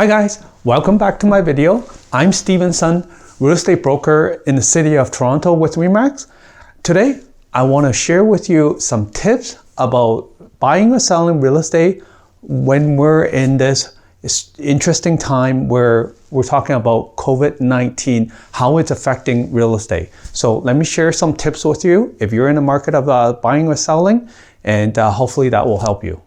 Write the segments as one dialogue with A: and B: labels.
A: Hi guys, welcome back to my video. I'm Stevenson, real estate broker in the city of Toronto with Remax. Today, I want to share with you some tips about buying or selling real estate when we're in this interesting time where we're talking about COVID-19, how it's affecting real estate. So let me share some tips with you if you're in the market of buying or selling, and hopefully that will help you.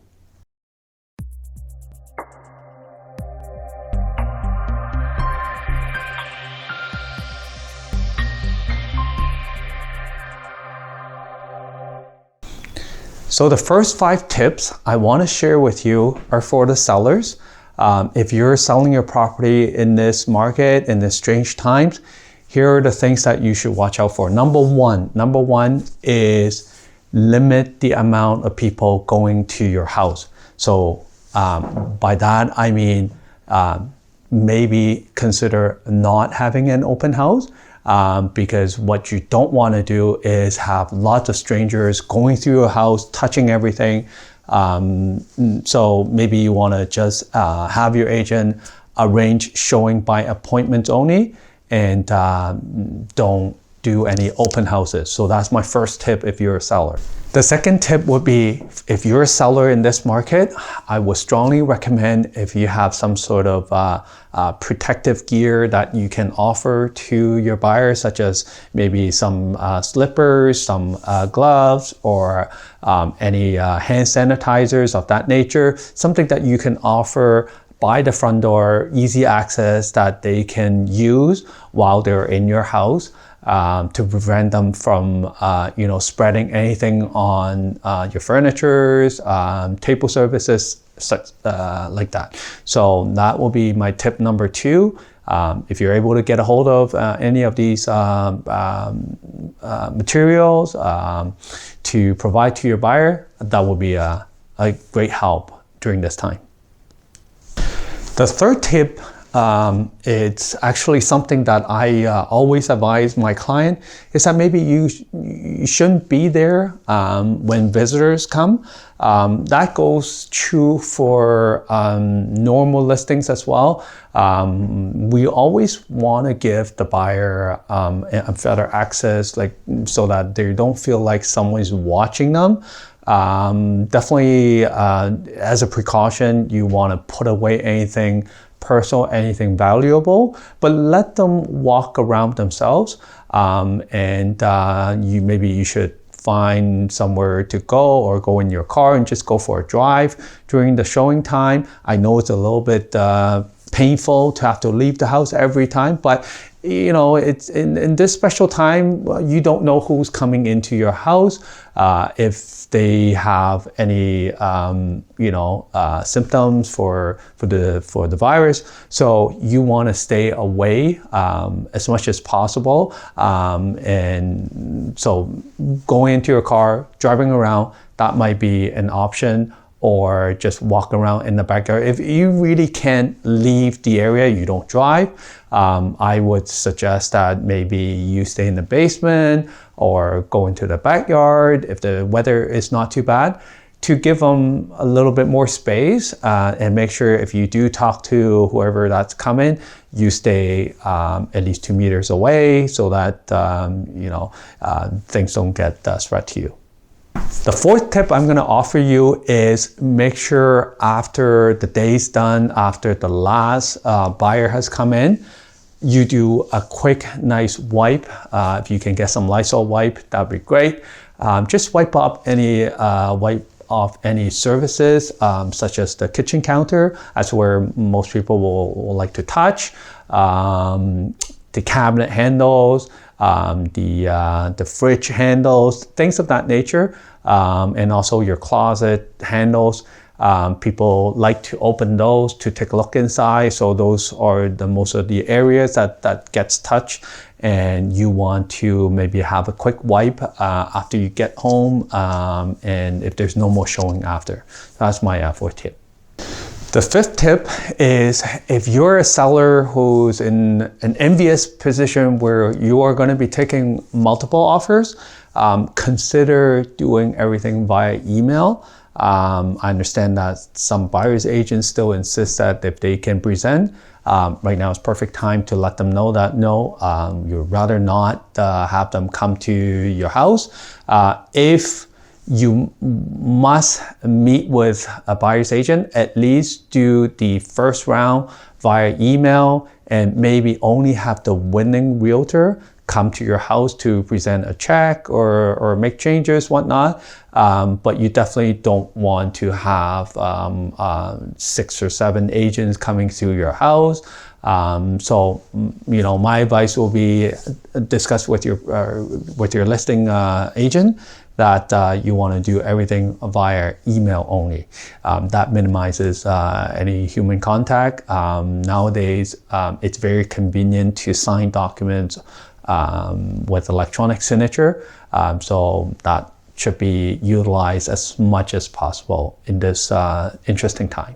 A: So the first 5 tips I want to share with you are for the sellers. If you're selling your property in this market, in this strange times, here are the things that you should watch out for. Number one is limit the amount of people going to your house. So by that, I mean, maybe consider not having an open house. Because what you don't want to do is have lots of strangers going through your house, touching everything. So maybe you want to just have your agent arrange showing by appointment only, and don't do any open houses. So that's my first tip if you're a seller. The second tip would be, if you're a seller in this market, I would strongly recommend if you have some sort of protective gear that you can offer to your buyers, such as maybe some slippers, some gloves, or any hand sanitizers of that nature, something that you can offer by the front door, easy access that they can use while they're in your house. To prevent them from, spreading anything on your furnitures, table services, such like that. So that will be my tip number 2. If you're able to get a hold of any of these materials to provide to your buyer, that will be a great help during this time. The third tip, it's actually something that I always advise my client, is that maybe you shouldn't be there when visitors come. That goes true for normal listings as well. We always want to give the buyer better access, so that they don't feel like someone's watching them. Definitely, as a precaution, you want to put away anything personal, anything valuable, but let them walk around themselves. Maybe you should find somewhere to go, or go in your car and just go for a drive during the showing time. I know it's a little bit painful to have to leave the house every time, but it's in this special time, you don't know who's coming into your house, if they have any symptoms for the virus. So you want to stay away as much as possible, and so going into your car, driving around, that might be an option. Or just walk around in the backyard. If you really can't leave the area, you don't drive, I would suggest that maybe you stay in the basement or go into the backyard if the weather is not too bad, to give them a little bit more space, and make sure if you do talk to whoever that's coming, you stay at least 2 meters away, so that things don't get spread to you. The fourth tip I'm going to offer you is make sure after the day's done, after the last buyer has come in, you do a quick, nice wipe. If you can get some Lysol wipe, that'd be great. Just wipe off any surfaces, such as the kitchen counter. That's where most people will like to touch. The cabinet handles, the fridge handles, things of that nature, and also your closet handles. People like to open those to take a look inside, so those are most of the areas that gets touched, and you want to maybe have a quick wipe after you get home, and if there's no more showing after. That's my fourth tip. The fifth tip is, if you're a seller who's in an envious position where you are going to be taking multiple offers, consider doing everything via email. I understand that some buyer's agents still insist that if they can present, right now is perfect time to let them know that no, you'd rather not have them come to your house. If you must meet with a buyer's agent, at least do the first round via email and maybe only have the winning realtor come to your house to present a check or make changes, whatnot. But you definitely don't want to have 6 or 7 agents coming to your house. So, my advice will be discuss with your listing agent that you want to do everything via email only. That minimizes any human contact. Nowadays, it's very convenient to sign documents with electronic signature. So that should be utilized as much as possible in this interesting time.